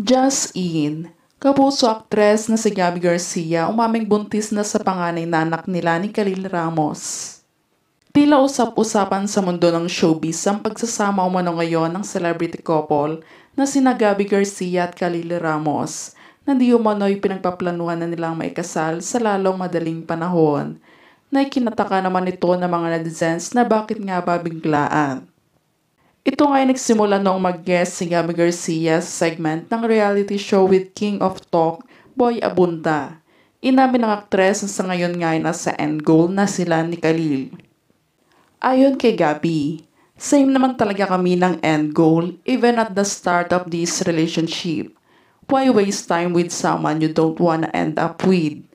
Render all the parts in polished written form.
Just in, kapuso aktres na si Gabby Garcia umaming buntis na sa panganay na anak nila ni Khalil Ramos. Tila usap-usapan sa mundo ng showbiz ang pagsasama umano ngayon ng celebrity couple na sina Gabby Garcia at Khalil Ramos na di umano'y pinagpaplanuhan na nilang maikasal sa lalong madaling panahon na ikinataka naman ito ng mga netizens na bakit nga ba biglaan. Ito nga ay nagsimula noong mag-guest si Gabby Garcia sa segment ng reality show with King of Talk, Boy Abunda. Inamin ng aktres na sa ngayon nga ay nasa end goal na sila ni Khalil. Ayon kay Gabby, same naman talaga kami ng end goal even at the start of this relationship. Why waste time with someone you don't wanna end up with?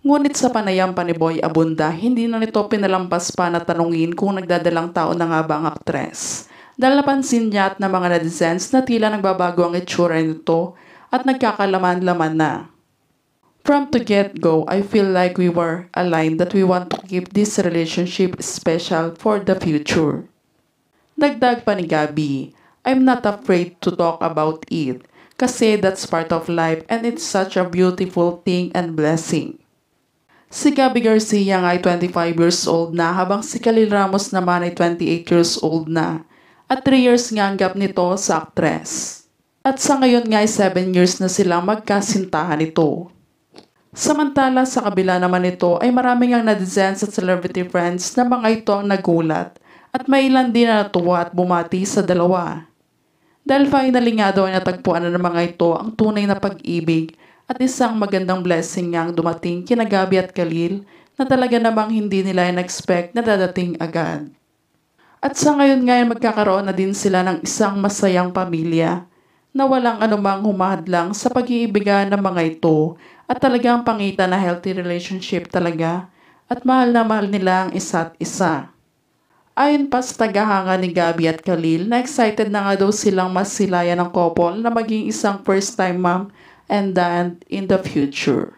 Ngunit sa panayam pa ni Boy Abunda, hindi na nito pinalampas pa na tanungin kung nagdadalang tao na nga ba ang aktres. Dahil napansin niya at ng mga netizens na tila nagbabago ang itsura nito at nagkakalaman-laman na. From the get-go, I feel like we were aligned that we want to keep this relationship special for the future. Dagdag pa ni Gabby, I'm not afraid to talk about it kasi that's part of life and it's such a beautiful thing and blessing. Si Gabby Garcia nga ay 25 years old na habang si Khalil Ramos naman ay 28 years old na. At 3 years nga ang gap nito sa aktres. At sa ngayon nga ay 7 years na silang magkasintahan ito. Samantala sa kabila naman ito ay maraming ang netizens at celebrity friends na mga ito ang nagulat at may ilan din na natuwa at bumati sa dalawa. Dahil finally nga daw ay natagpuan na ng mga ito ang tunay na pag-ibig at isang magandang blessing nga ang dumating kina Gabby at Khalil na talaga namang hindi nila in-expect na dadating agad. At sa ngayon nga magkakaroon na din sila ng isang masayang pamilya na walang anumang humahadlang sa pag-iibigan ng mga ito at talagang pangitan na healthy relationship talaga at mahal na mahal nila ang isa't isa. Ayon pa sa tagahanga ni Gabby at Khalil na excited na nga daw silang masilayan ng couple na maging isang first time mom and dad in the future.